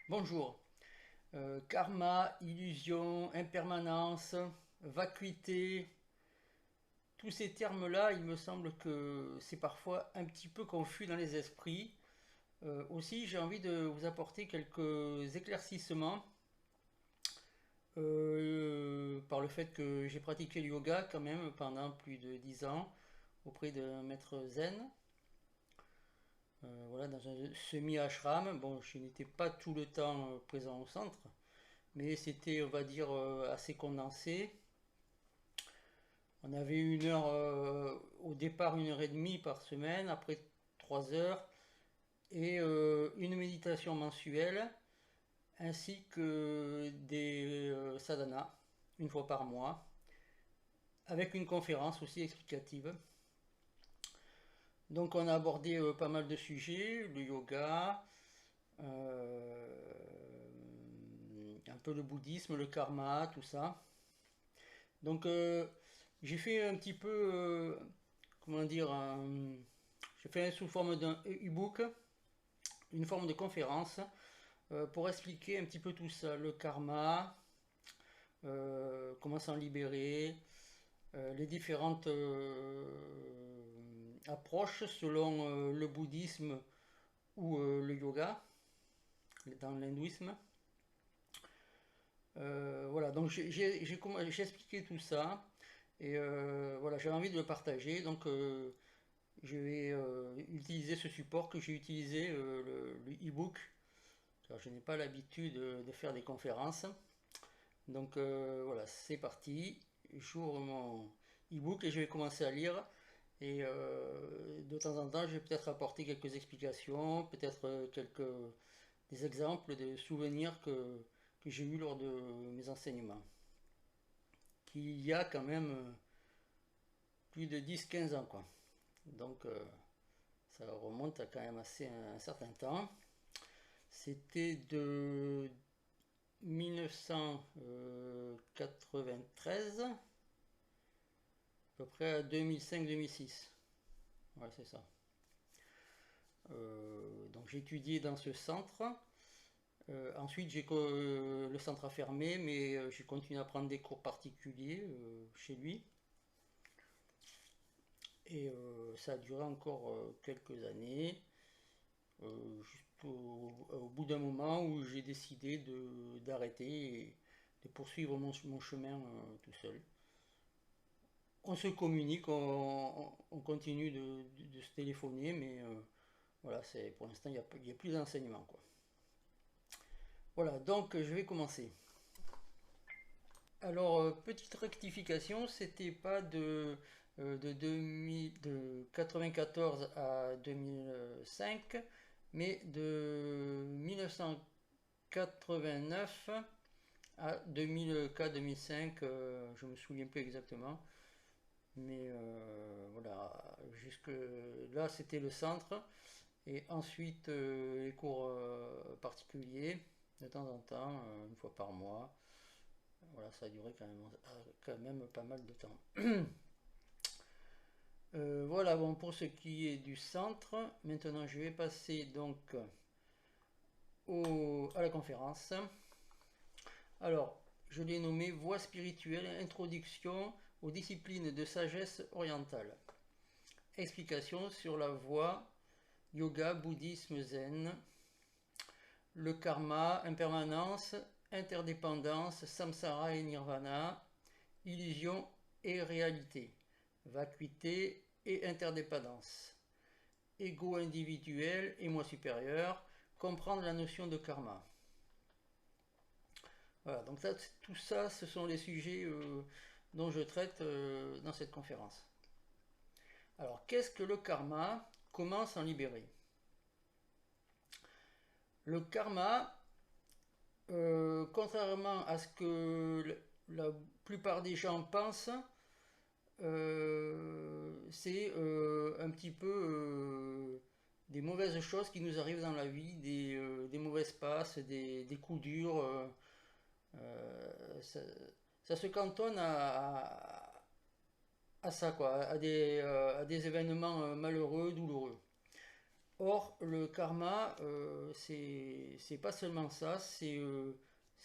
Bonjour. Karma, illusion, impermanence, vacuité, tous ces termes-là, il me semble que c'est parfois un petit peu confus dans les esprits. Aussi, j'ai envie de vous apporter quelques éclaircissements par le fait que j'ai pratiqué le yoga quand même pendant plus de 10 ans auprès d'un maître zen. Voilà, dans un semi-ashram. Bon, je n'étais pas tout le temps présent au centre, mais c'était, on va dire, assez condensé. On avait une heure, au départ 1 heure et demie par semaine, après 3 heures, et une méditation mensuelle, ainsi que des sadhanas, une fois par mois, avec une conférence aussi explicative. Donc on a abordé pas mal de sujets, le yoga, un peu le bouddhisme, le karma, tout ça. Donc j'ai fait un petit peu, comment dire, j'ai fait sous forme d'un e-book, une forme de conférence, pour expliquer un petit peu tout ça, le karma, comment s'en libérer, les différentes approches selon le bouddhisme ou le yoga, dans l'hindouisme. Voilà, donc j'ai expliqué tout ça et voilà, j'avais envie de le partager, donc je vais utiliser ce support que j'ai utilisé, le e-book, car je n'ai pas l'habitude de faire des conférences. Donc voilà, c'est parti, j'ouvre mon e-book et je vais commencer à lire. Et de temps en temps, je vais peut-être apporter quelques explications, peut-être des exemples, des souvenirs que j'ai eus lors de mes enseignements. Qu'il y a quand même plus de 10-15 ans, quoi. Donc ça remonte à quand même assez un certain temps. C'était de 1993 à peu près à 2005-2006. Ouais, c'est ça. Donc j'ai étudié dans ce centre. Ensuite, le centre a fermé, mais j'ai continué à prendre des cours particuliers chez lui. Et ça a duré encore quelques années, au bout d'un moment où j'ai décidé d'arrêter et de poursuivre mon chemin tout seul. On se communique, on continue de se téléphoner, mais voilà, pour l'instant, il y a plus d'enseignement, quoi. Voilà, donc je vais commencer. Alors, petite rectification, c'était pas de 94 à 2005, mais de 1989 à 2004-2005, je me souviens plus exactement. Mais voilà, jusque là c'était le centre. Et ensuite les cours particuliers, de temps en temps, une fois par mois. Voilà, ça a duré quand même pas mal de temps. Voilà, bon, pour ce qui est du centre, maintenant je vais passer donc à la conférence. Alors, je l'ai nommé Voie spirituelle, introduction aux disciplines de sagesse orientale. Explication sur la voie, yoga, bouddhisme, zen, le karma, impermanence, interdépendance, samsara et nirvana, illusion et réalité, vacuité et interdépendance, ego individuel et moi supérieur, comprendre la notion de karma. Voilà, donc ça, tout ça, ce sont les sujets dont je traite dans cette conférence. Alors, qu'est-ce que le karma? Comment s'en libérer? Le karma, contrairement à ce que la plupart des gens pensent, c'est un petit peu des mauvaises choses qui nous arrivent dans la vie, des mauvaises passes, des coups durs. Ça se cantonne à ça, quoi, à des événements malheureux, douloureux. Or, le karma, c'est pas seulement ça, c'est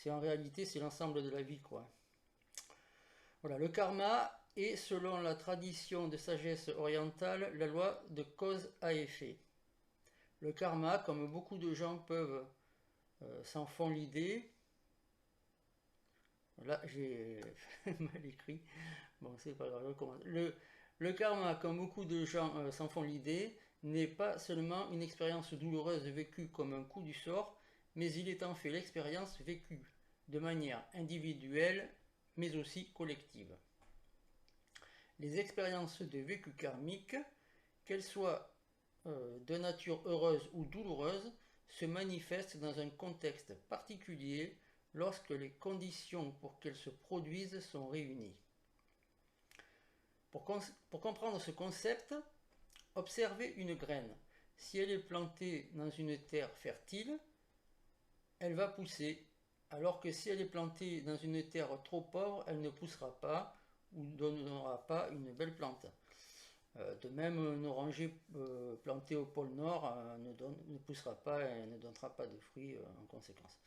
en réalité, c'est l'ensemble de la vie, quoi. Voilà, le karma est, selon la tradition de sagesse orientale, la loi de cause à effet. Le karma, comme beaucoup de gens peuvent s'en font l'idée, là j'ai mal écrit, bon c'est pas grave, je recommence. Le karma, comme beaucoup de gens s'en font l'idée, n'est pas seulement une expérience douloureuse vécue comme un coup du sort, mais il est en fait l'expérience vécue de manière individuelle, mais aussi collective. Les expériences de vécu karmique, qu'elles soient de nature heureuse ou douloureuse, se manifestent dans un contexte particulier lorsque les conditions pour qu'elles se produisent sont réunies. Pour comprendre ce concept, observez une graine. Si elle est plantée dans une terre fertile, elle va pousser, alors que si elle est plantée dans une terre trop pauvre, elle ne poussera pas ou ne donnera pas une belle plante. De même, une orangée plantée au pôle Nord ne poussera pas et ne donnera pas de fruits en conséquence.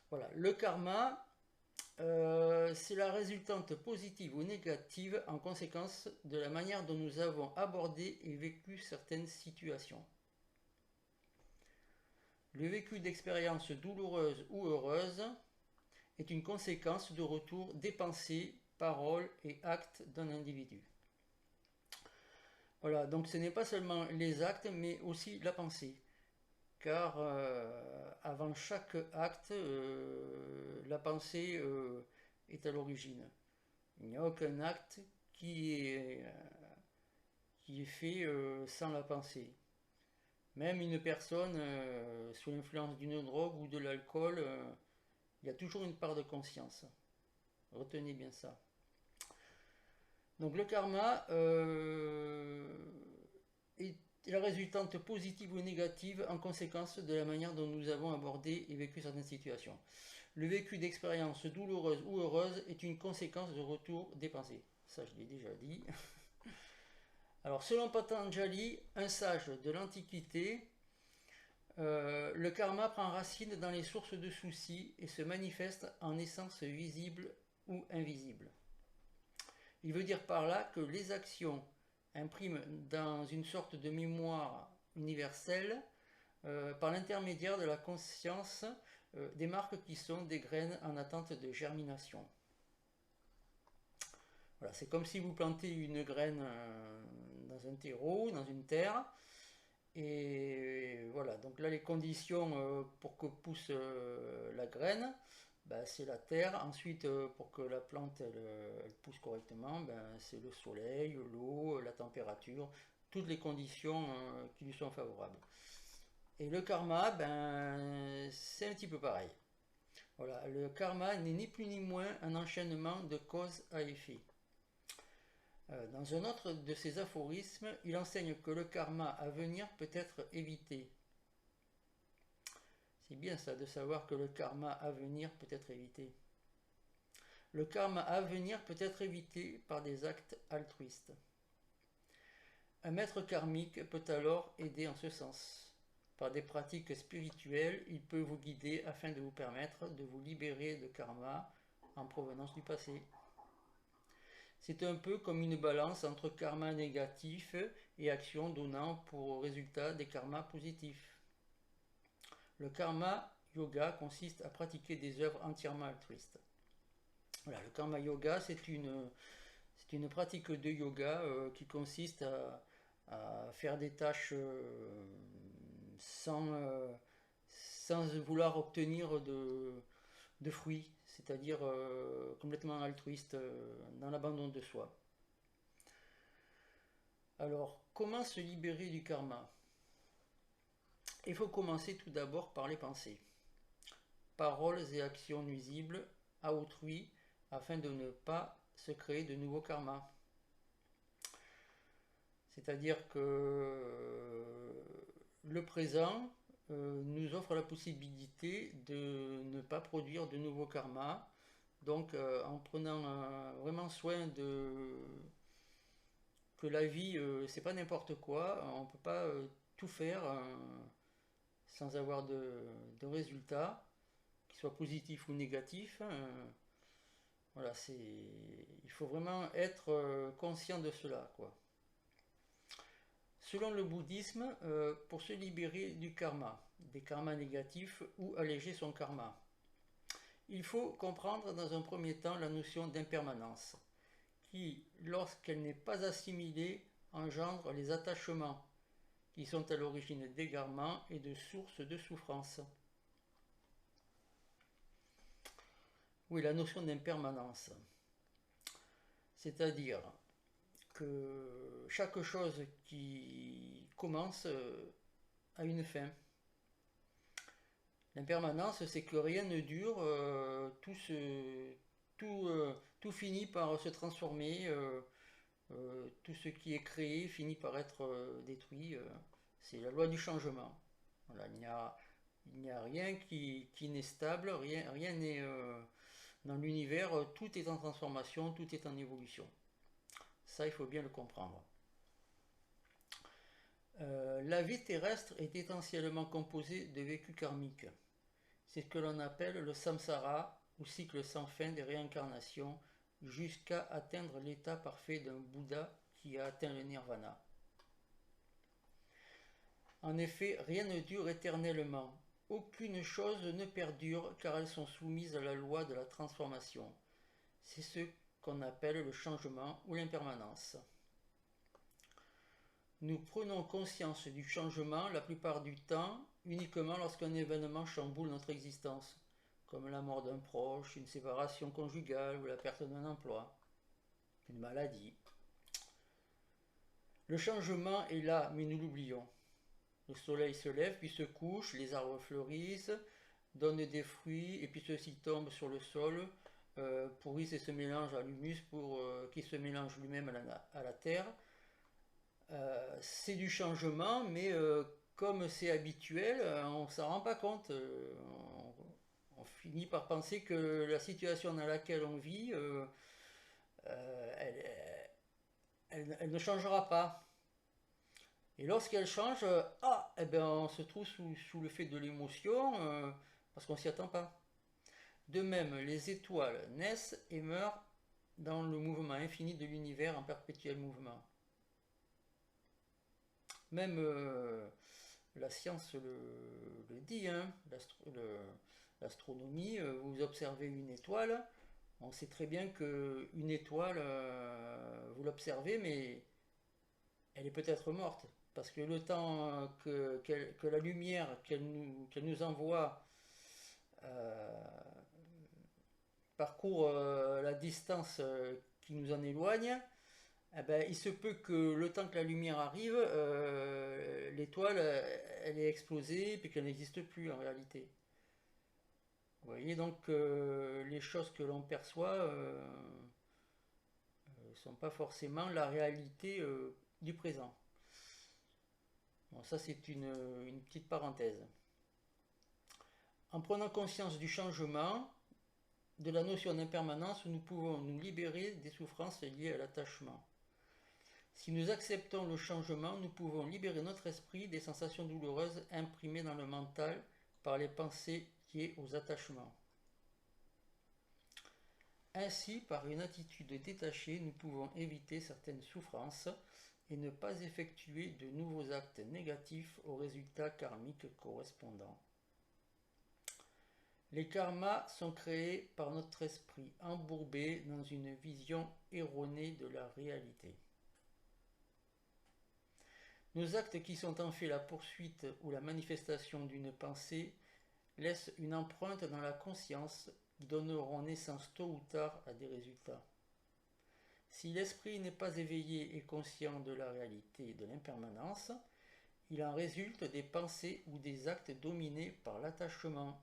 Voilà, le karma, c'est la résultante positive ou négative en conséquence de la manière dont nous avons abordé et vécu certaines situations. Le vécu d'expériences douloureuses ou heureuses est une conséquence de retour des pensées, paroles et actes d'un individu. Voilà, donc ce n'est pas seulement les actes, mais aussi la pensée. Car avant chaque acte, la pensée est à l'origine. Il n'y a aucun acte qui est fait sans la pensée. Même une personne sous l'influence d'une drogue ou de l'alcool, il y a toujours une part de conscience. Retenez bien ça. Donc le karma est la résultante positive ou négative en conséquence de la manière dont nous avons abordé et vécu certaines situations. Le vécu d'expériences douloureuses ou heureuses est une conséquence de retour des pensées. Ça, je l'ai déjà dit. Alors, selon Patanjali, un sage de l'Antiquité, le karma prend racine dans les sources de soucis et se manifeste en essence visible ou invisible. Il veut dire par là que les actions impriment dans une sorte de mémoire universelle par l'intermédiaire de la conscience des marques qui sont des graines en attente de germination. Voilà, c'est comme si vous plantez une graine dans un terreau, dans une terre, et voilà, donc là les conditions pour que pousse la graine, ben, c'est la terre. Ensuite, pour que la plante elle pousse correctement, ben, c'est le soleil, l'eau, la température, toutes les conditions qui lui sont favorables. Et le karma, ben, c'est un petit peu pareil. Voilà, le karma n'est ni plus ni moins un enchaînement de cause à effet. Dans un autre de ses aphorismes, il enseigne que le karma à venir peut être évité. C'est bien ça de savoir que le karma à venir peut être évité. Le karma à venir peut être évité par des actes altruistes. Un maître karmique peut alors aider en ce sens. Par des pratiques spirituelles, il peut vous guider afin de vous permettre de vous libérer de karma en provenance du passé. C'est un peu comme une balance entre karma négatif et actions donnant pour résultat des karmas positifs. Le karma yoga consiste à pratiquer des œuvres entièrement altruistes. Voilà, le karma yoga, c'est une pratique de yoga qui consiste à faire des tâches sans vouloir obtenir de fruits, c'est-à-dire complètement altruiste, dans l'abandon de soi. Alors, comment se libérer du karma? Il faut commencer tout d'abord par les pensées. Paroles et actions nuisibles à autrui afin de ne pas se créer de nouveaux karmas. C'est-à-dire que le présent nous offre la possibilité de ne pas produire de nouveaux karmas. Donc en prenant vraiment soin que la vie c'est pas n'importe quoi, on ne peut pas tout faire sans avoir de résultat, qu'il soit positif ou négatif. Voilà, il faut vraiment être conscient de cela, quoi. Selon le bouddhisme, pour se libérer du karma, des karmas négatifs ou alléger son karma, il faut comprendre dans un premier temps la notion d'impermanence, qui, lorsqu'elle n'est pas assimilée, engendre les attachements, qui sont à l'origine d'égarements et de sources de souffrance. Oui, la notion d'impermanence, c'est-à-dire que chaque chose qui commence a une fin. L'impermanence, c'est que rien ne dure, tout finit par se transformer, tout ce qui est créé finit par être détruit. C'est la loi du changement. Voilà, il n'y a rien qui n'est stable, rien n'est dans l'univers, tout est en transformation, tout est en évolution. Ça, il faut bien le comprendre. La vie terrestre est essentiellement composée de vécus karmiques. C'est ce que l'on appelle le samsara, ou cycle sans fin des réincarnations, jusqu'à atteindre l'état parfait d'un Bouddha qui a atteint le nirvana. En effet, rien ne dure éternellement. Aucune chose ne perdure car elles sont soumises à la loi de la transformation. C'est ce qu'on appelle le changement ou l'impermanence. Nous prenons conscience du changement la plupart du temps uniquement lorsqu'un événement chamboule notre existence, comme la mort d'un proche, une séparation conjugale ou la perte d'un emploi, une maladie. Le changement est là, mais nous l'oublions. Le soleil se lève, puis se couche, les arbres fleurissent, donnent des fruits, et puis ceux-ci tombent sur le sol, pourrissent et se mélangent à l'humus qui se mélange lui-même à la terre. C'est du changement, mais comme c'est habituel, on ne s'en rend pas compte. On finit par penser que la situation dans laquelle on vit, elle ne changera pas. Et lorsqu'elle change, eh ben, on se trouve sous le fait de l'émotion, parce qu'on ne s'y attend pas. De même, les étoiles naissent et meurent dans le mouvement infini de l'univers en perpétuel mouvement. Même la science le dit, hein, l'astronomie, vous observez une étoile, on sait très bien qu'une étoile, vous l'observez, mais elle est peut-être morte. Parce que le temps que la lumière qu'elle nous envoie parcourt la distance qui nous en éloigne, eh ben, il se peut que le temps que la lumière arrive, l'étoile, elle est explosée, puis qu'elle n'existe plus en réalité. Vous voyez, donc les choses que l'on perçoit ne sont pas forcément la réalité du présent. Bon, ça c'est une petite parenthèse. En prenant conscience du changement, de la notion d'impermanence, nous pouvons nous libérer des souffrances liées à l'attachement. Si nous acceptons le changement, nous pouvons libérer notre esprit des sensations douloureuses imprimées dans le mental par les pensées liées aux attachements. Ainsi, par une attitude détachée, nous pouvons éviter certaines souffrances et ne pas effectuer de nouveaux actes négatifs aux résultats karmiques correspondants. Les karmas sont créés par notre esprit embourbé dans une vision erronée de la réalité. Nos actes qui sont en fait la poursuite ou la manifestation d'une pensée laissent une empreinte dans la conscience qui donneront naissance tôt ou tard à des résultats. Si l'esprit n'est pas éveillé et conscient de la réalité et de l'impermanence, il en résulte des pensées ou des actes dominés par l'attachement.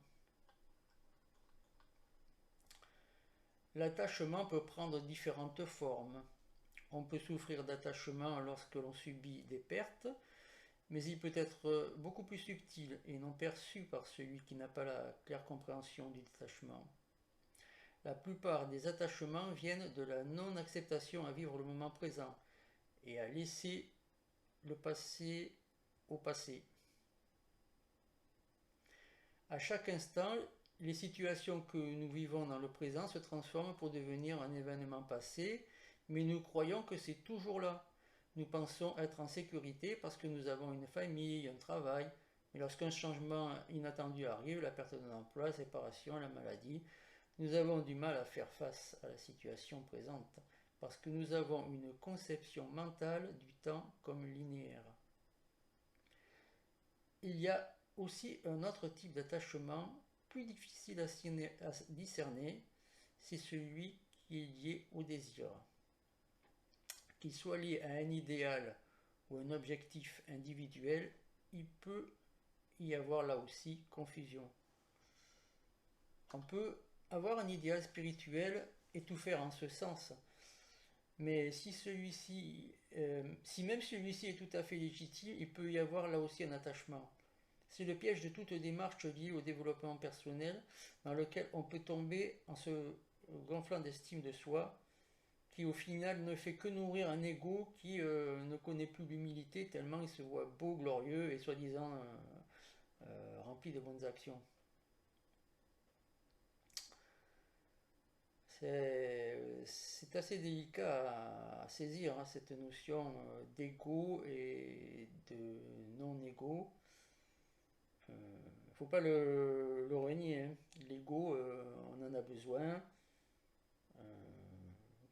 L'attachement peut prendre différentes formes. On peut souffrir d'attachement lorsque l'on subit des pertes, mais il peut être beaucoup plus subtil et non perçu par celui qui n'a pas la claire compréhension du détachement. La plupart des attachements viennent de la non-acceptation à vivre le moment présent et à laisser le passé au passé. À chaque instant, les situations que nous vivons dans le présent se transforment pour devenir un événement passé, mais nous croyons que c'est toujours là. Nous pensons être en sécurité parce que nous avons une famille, un travail, mais lorsqu'un changement inattendu arrive, la perte d'un emploi, la séparation, la maladie, nous avons du mal à faire face à la situation présente parce que nous avons une conception mentale du temps comme linéaire. Il y a aussi un autre type d'attachement plus difficile à discerner, c'est celui qui est lié au désir. Qu'il soit lié à un idéal ou un objectif individuel, il peut y avoir là aussi confusion. On peut avoir un idéal spirituel et tout faire en ce sens, mais si même celui-ci est tout à fait légitime, il peut y avoir là aussi un attachement. C'est le piège de toute démarche liée au développement personnel dans lequel on peut tomber en se gonflant d'estime de soi, qui au final ne fait que nourrir un ego qui ne connaît plus l'humilité tellement il se voit beau, glorieux et soi-disant rempli de bonnes actions. C'est assez délicat à saisir, hein, cette notion d'ego et de non-ego. Il ne faut pas le renier, hein. L'ego, on en a besoin. Euh,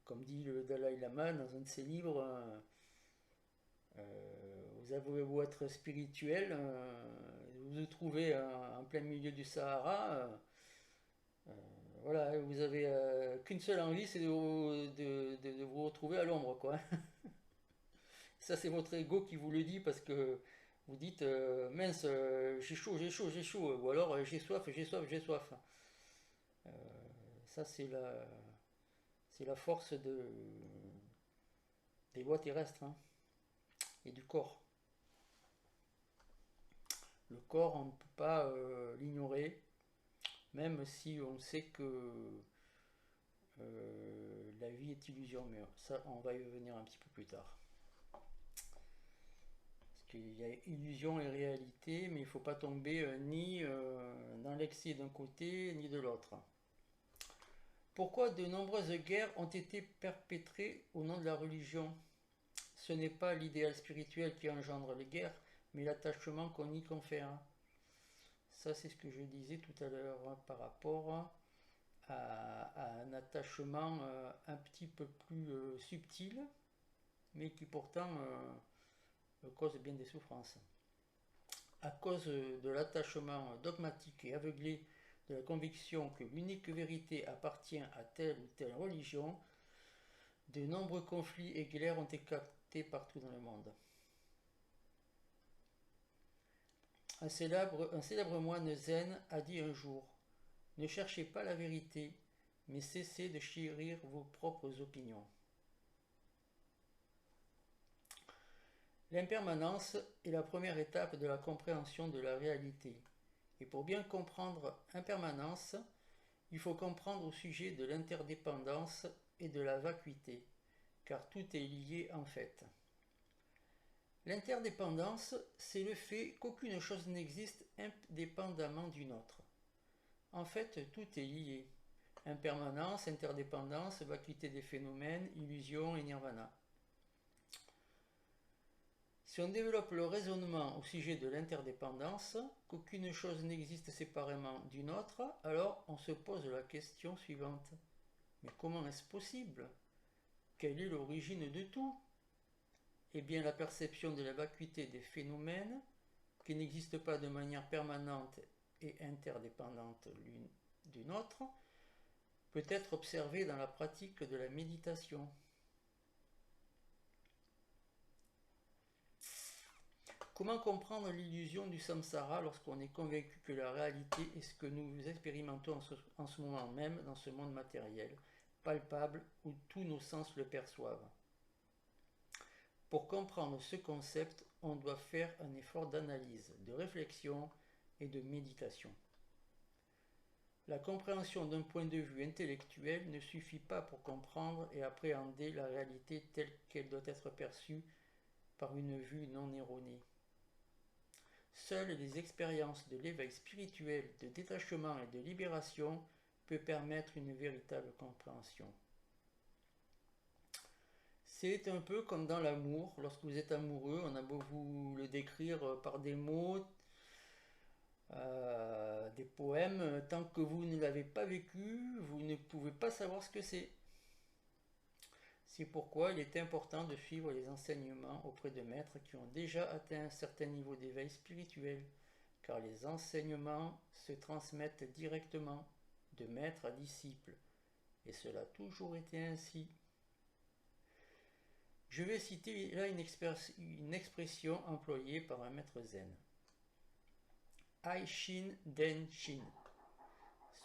Comme dit le Dalai Lama dans un de ses livres, vous avez beau être spirituel, vous vous trouvez en plein milieu du Sahara, voilà, vous avez qu'une seule envie, c'est de vous retrouver à l'ombre, quoi. Ça, c'est votre ego qui vous le dit parce que vous dites mince, j'ai chaud, j'ai chaud, j'ai chaud, ou alors j'ai soif, j'ai soif, j'ai soif. Euh, Ça, c'est la force des lois terrestres, hein, et du corps. Le corps, on ne peut pas l'ignorer, même si on sait que la vie est illusion, mais ça, on va y revenir un petit peu plus tard. Parce qu'il y a illusion et réalité, mais il ne faut pas tomber ni dans l'excès d'un côté, ni de l'autre. Pourquoi de nombreuses guerres ont été perpétrées au nom de la religion? Ce n'est pas l'idéal spirituel qui engendre les guerres, mais l'attachement qu'on y confère. Ça, c'est ce que je disais tout à l'heure, hein, par rapport à un attachement un petit peu plus subtil, mais qui pourtant cause bien des souffrances. À cause de l'attachement dogmatique et aveuglé de la conviction que l'unique vérité appartient à telle ou telle religion, de nombreux conflits et guerres ont éclaté partout dans le monde. Un célèbre moine zen a dit un jour: ne cherchez pas la vérité, mais cessez de chérir vos propres opinions. L'impermanence est la première étape de la compréhension de la réalité. Et pour bien comprendre impermanence, il faut comprendre au sujet de l'interdépendance et de la vacuité, car tout est lié en fait. L'interdépendance, c'est le fait qu'aucune chose n'existe indépendamment d'une autre. En fait, tout est lié. Impermanence, interdépendance, vacuité des phénomènes, illusion et nirvana. Si on développe le raisonnement au sujet de l'interdépendance, qu'aucune chose n'existe séparément d'une autre, alors on se pose la question suivante. Mais comment est-ce possible? Quelle est l'origine de tout? Eh bien, la perception de la vacuité des phénomènes, qui n'existent pas de manière permanente et interdépendante l'une d'une autre, peut être observée dans la pratique de la méditation. Comment comprendre l'illusion du samsara lorsqu'on est convaincu que la réalité est ce que nous expérimentons en ce moment même dans ce monde matériel, palpable, où tous nos sens le perçoivent? Pour comprendre ce concept, on doit faire un effort d'analyse, de réflexion et de méditation. La compréhension d'un point de vue intellectuel ne suffit pas pour comprendre et appréhender la réalité telle qu'elle doit être perçue par une vue non erronée. Seules les expériences de l'éveil spirituel, de détachement et de libération peuvent permettre une véritable compréhension. C'est un peu comme dans l'amour. Lorsque vous êtes amoureux, on a beau vous le décrire par des mots, des poèmes, tant que vous ne l'avez pas vécu, vous ne pouvez pas savoir ce que c'est. C'est pourquoi il est important de suivre les enseignements auprès de maîtres qui ont déjà atteint un certain niveau d'éveil spirituel, car les enseignements se transmettent directement de maître à disciple, et cela a toujours été ainsi. Je vais citer là une expression employée par un maître zen. Aishin Den Shin,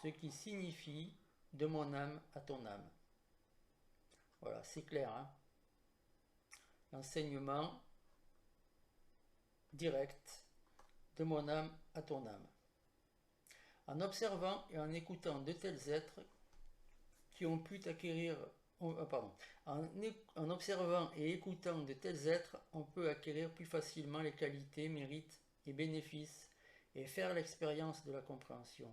ce qui signifie de mon âme à ton âme. Voilà, c'est clair, hein? L'enseignement direct de mon âme à ton âme. En observant et en écoutant de tels êtres qui ont pu acquérir, en observant et écoutant de tels êtres, on peut acquérir plus facilement les qualités, mérites et bénéfices et faire l'expérience de la compréhension.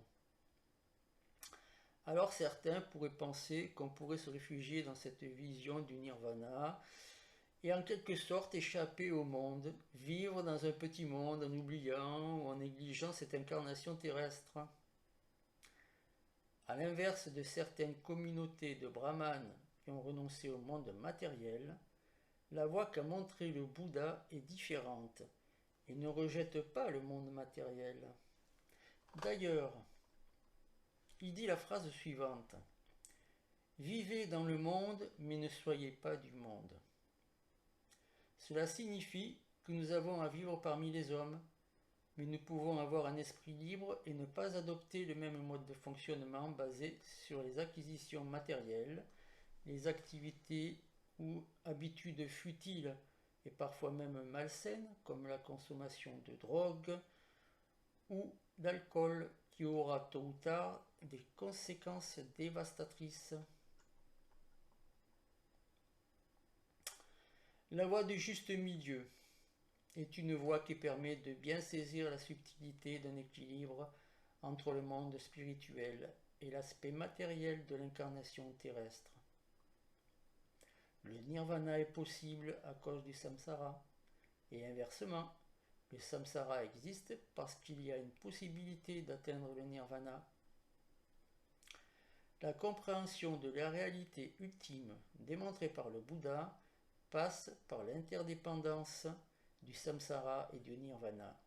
Alors certains pourraient penser qu'on pourrait se réfugier dans cette vision du nirvana et en quelque sorte échapper au monde, vivre dans un petit monde en oubliant ou en négligeant cette incarnation terrestre. À l'inverse de certaines communautés de brahmanes qui ont renoncé au monde matériel, la voie qu'a montrée le Bouddha est différente et ne rejette pas le monde matériel. D'ailleurs, il dit la phrase suivante: vivez dans le monde, mais ne soyez pas du monde. Cela signifie que nous avons à vivre parmi les hommes, mais nous pouvons avoir un esprit libre et ne pas adopter le même mode de fonctionnement basé sur les acquisitions matérielles, les activités ou habitudes futiles et parfois même malsaines, comme la consommation de drogue ou d'alcool, qui aura tôt ou tard des conséquences dévastatrices. La voie du juste milieu est une voie qui permet de bien saisir la subtilité d'un équilibre entre le monde spirituel et l'aspect matériel de l'incarnation terrestre. Le nirvana est possible à cause du samsara, et inversement, le samsara existe parce qu'il y a une possibilité d'atteindre le nirvana. La compréhension de la réalité ultime démontrée par le Bouddha passe par l'interdépendance du samsara et du nirvana,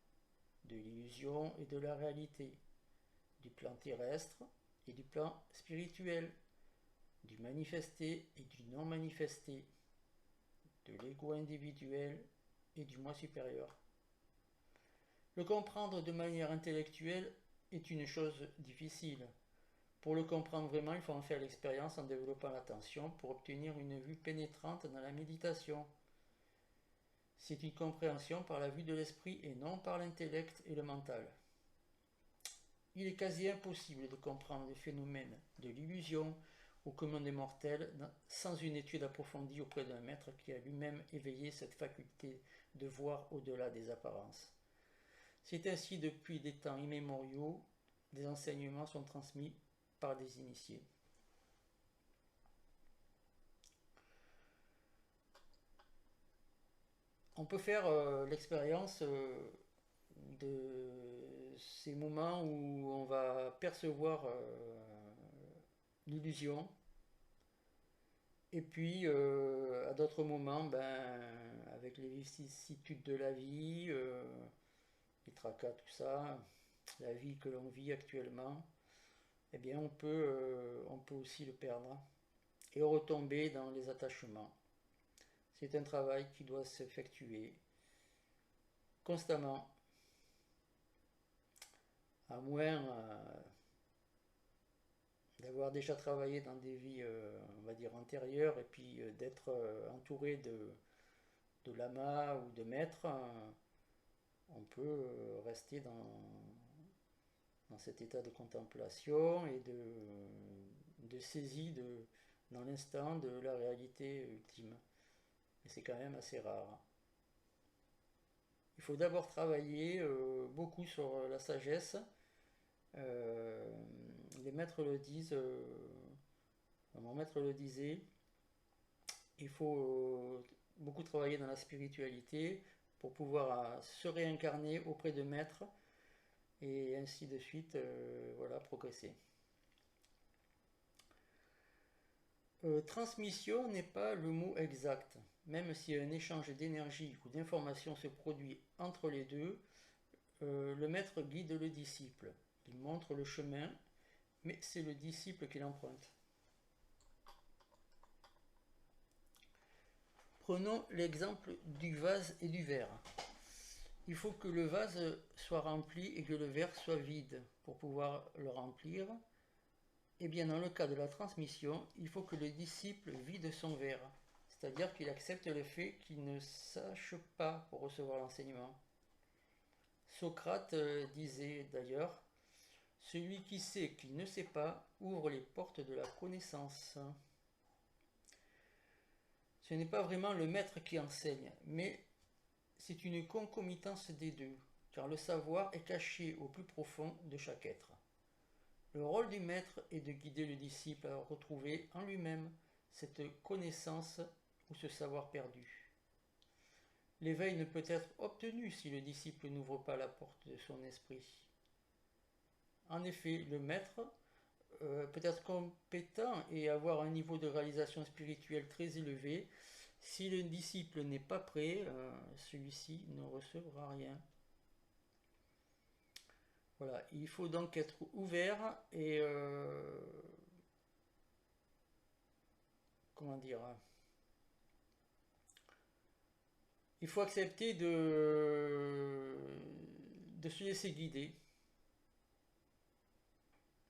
de l'illusion et de la réalité, du plan terrestre et du plan spirituel, du manifesté et du non manifesté, de l'ego individuel et du moi supérieur. Le comprendre de manière intellectuelle est une chose difficile. Pour le comprendre vraiment, il faut en faire l'expérience en développant l'attention pour obtenir une vue pénétrante dans la méditation. C'est une compréhension par la vue de l'esprit et non par l'intellect et le mental. Il est quasi impossible de comprendre les phénomènes de l'illusion au commun des mortels sans une étude approfondie auprès d'un maître qui a lui-même éveillé cette faculté de voir au-delà des apparences. C'est ainsi depuis des temps immémoriaux, des enseignements sont transmis par des initiés. On peut faire l'expérience de ces moments où on va percevoir l'illusion, et puis à d'autres moments, avec les vicissitudes de la vie, les tracas, tout ça, la vie que l'on vit actuellement, eh bien on peut aussi le perdre et retomber dans les attachements. C'est un travail qui doit s'effectuer constamment, à moins d'avoir déjà travaillé dans des vies, on va dire, antérieures, et puis d'être entouré de lamas ou de maîtres, on peut rester dans cet état de contemplation et de saisie dans l'instant de la réalité ultime. Et c'est quand même assez rare. Il il faut d'abord travailler beaucoup sur la sagesse. Les maîtres le disent, mon maître le disait, il faut beaucoup travailler dans la spiritualité pour pouvoir se réincarner auprès de maîtres et ainsi de suite, voilà, progresser. Transmission n'est pas le mot exact, même si un échange d'énergie ou d'informations se produit entre les deux, le maître guide le disciple, il montre le chemin, mais c'est le disciple qui l'emprunte. Prenons l'exemple du vase et du verre. Il faut que le vase soit rempli et que le verre soit vide pour pouvoir le remplir. Et bien dans le cas de la transmission, il faut que le disciple vide son verre, c'est-à-dire qu'il accepte le fait qu'il ne sache pas pour recevoir l'enseignement. Socrate disait d'ailleurs, celui qui sait qu'il ne sait pas ouvre les portes de la connaissance. Ce n'est pas vraiment le maître qui enseigne, mais c'est une concomitance des deux, car le savoir est caché au plus profond de chaque être. Le rôle du maître est de guider le disciple à retrouver en lui-même cette connaissance ou ce savoir perdu. L'éveil ne peut être obtenu si le disciple n'ouvre pas la porte de son esprit. En effet, le maître peut être compétent et avoir un niveau de réalisation spirituelle très élevé. Si le disciple n'est pas prêt, celui-ci ne recevra rien. Voilà, il faut donc être ouvert et comment dire, il faut accepter de se laisser guider.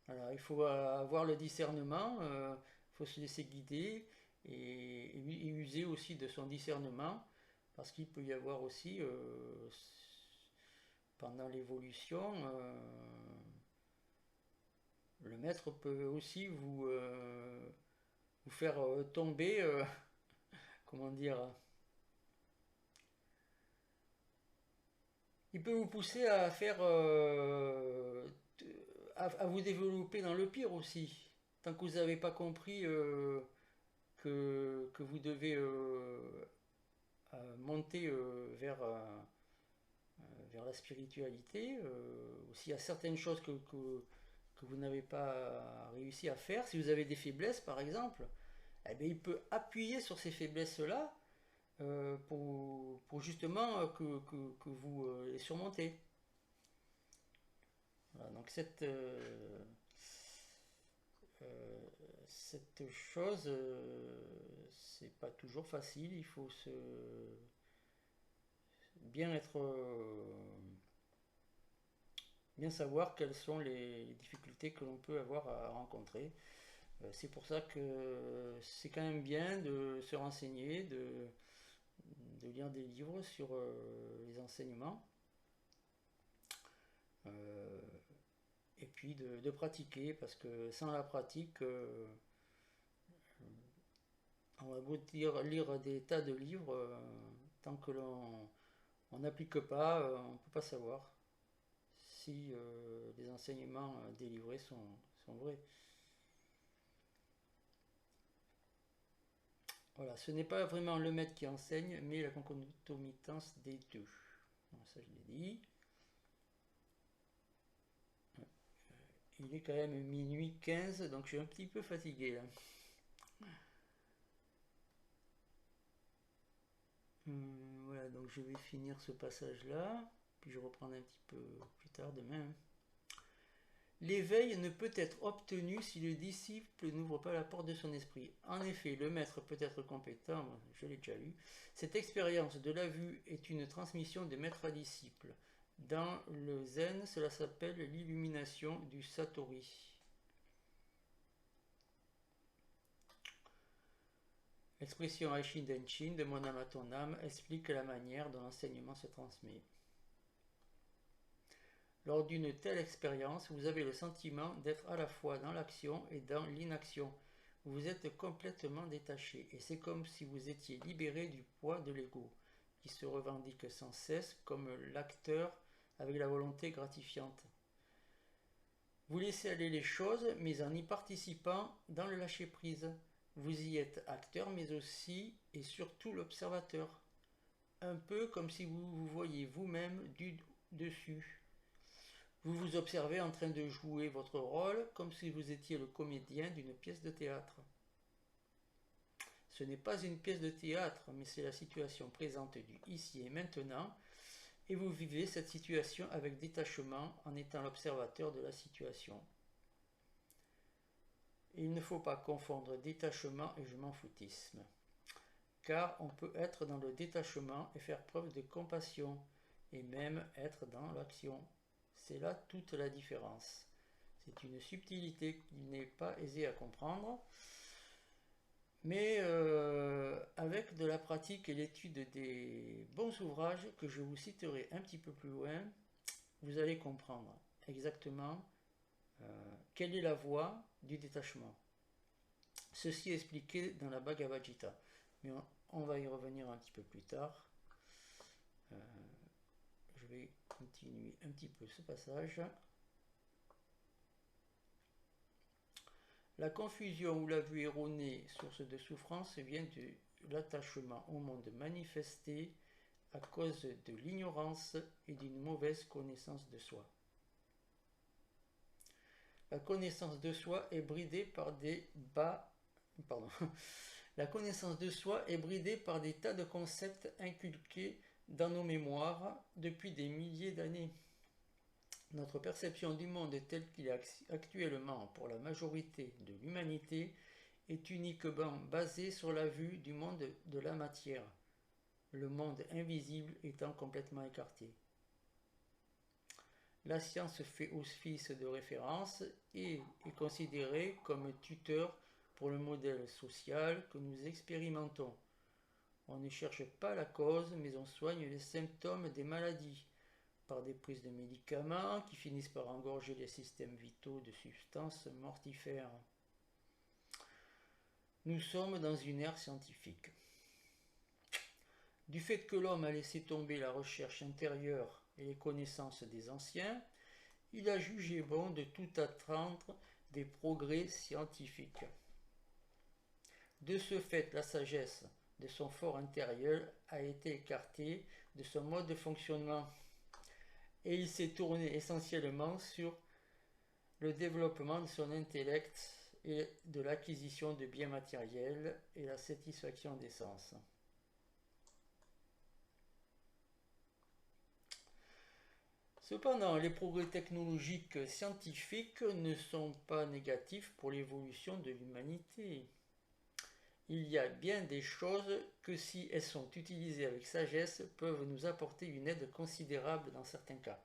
Voilà, il faut avoir le discernement, il faut se laisser guider et user aussi de son discernement parce qu'il peut y avoir aussi pendant l'évolution le maître peut aussi vous faire tomber comment dire, il peut vous pousser à faire à vous développer dans le pire aussi tant que vous n'avez pas compris que vous devez monter vers la spiritualité. Aussi, il y a certaines choses que vous n'avez pas réussi à faire. Si vous avez des faiblesses, par exemple, eh bien, il peut appuyer sur ces faiblesses-là pour justement que vous les surmontez. Voilà, donc cette chose, c'est pas toujours facile. Il faut bien être bien savoir quelles sont les difficultés que l'on peut avoir à rencontrer. C'est pour ça que c'est quand même bien de se renseigner, de lire des livres sur les enseignements et puis de pratiquer parce que sans la pratique on va beau lire des tas de livres tant que l'on n'applique pas on ne peut pas savoir si les enseignements délivrés sont vrais. Voilà, ce n'est pas vraiment le maître qui enseigne, mais la concomitance des deux. Bon, ça je l'ai dit. Il est quand même minuit 15, donc je suis un petit peu fatigué là. Voilà, donc je vais finir ce passage-là, puis je reprendrai un petit peu plus tard demain. L'éveil ne peut être obtenu si le disciple n'ouvre pas la porte de son esprit. En effet, le maître peut être compétent, je l'ai déjà lu. Cette expérience de la vue est une transmission de maître à disciple. Dans le zen, cela s'appelle l'illumination du satori. L'expression Aishin Denshin, de mon âme à ton âme, explique la manière dont l'enseignement se transmet. Lors d'une telle expérience, vous avez le sentiment d'être à la fois dans l'action et dans l'inaction. Vous êtes complètement détaché et c'est comme si vous étiez libéré du poids de l'ego. qui se revendique sans cesse comme l'acteur avec la volonté gratifiante. Vous laissez aller les choses, mais en y participant dans le lâcher-prise. Vous y êtes acteur, mais aussi et surtout l'observateur. Un peu comme si vous vous voyez vous-même du dessus. Vous vous observez en train de jouer votre rôle comme si vous étiez le comédien d'une pièce de théâtre. Ce n'est pas une pièce de théâtre, mais c'est la situation présente du ici et maintenant, et vous vivez cette situation avec détachement en étant l'observateur de la situation. Et il ne faut pas confondre détachement et je m'en foutisme, car on peut être dans le détachement et faire preuve de compassion, et même être dans l'action. C'est là toute la différence. C'est une subtilité qui n'est pas aisée à comprendre, mais avec de la pratique et l'étude des bons ouvrages que je vous citerai un petit peu plus loin, vous allez comprendre exactement quelle est la voie du détachement. Ceci est expliqué dans la Bhagavad Gita, mais on va y revenir un petit peu plus tard. Je vais continuer un petit peu ce passage. La confusion ou la vue erronée, source de souffrance, vient de l'attachement au monde manifesté à cause de l'ignorance et d'une mauvaise connaissance de soi. La connaissance de soi est bridée par des La connaissance de soi est bridée par des tas de concepts inculqués dans nos mémoires depuis des milliers d'années. Notre perception du monde tel qu'il est actuellement pour la majorité de l'humanité est uniquement basée sur la vue du monde de la matière, le monde invisible étant complètement écarté. La science fait office de référence et est considérée comme tuteur pour le modèle social que nous expérimentons. On ne cherche pas la cause, mais on soigne les symptômes des maladies par des prises de médicaments qui finissent par engorger les systèmes vitaux de substances mortifères. Nous sommes dans une ère scientifique. Du fait que l'homme a laissé tomber la recherche intérieure et les connaissances des anciens, il a jugé bon de tout attendre des progrès scientifiques. De ce fait, la sagesse de son fort intérieur a été écartée de son mode de fonctionnement et il s'est tourné essentiellement sur le développement de son intellect et de l'acquisition de biens matériels et la satisfaction des sens. Cependant, les progrès technologiques scientifiques ne sont pas négatifs pour l'évolution de l'humanité. Il y a bien des choses que, si elles sont utilisées avec sagesse, peuvent nous apporter une aide considérable dans certains cas.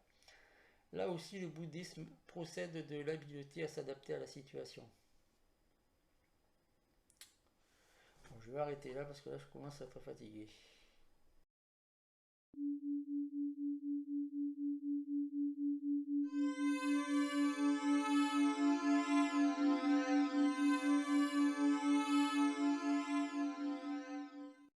Là aussi, le bouddhisme procède de l'habileté à s'adapter à la situation. Bon, je vais arrêter là parce que là, je commence à être fatigué.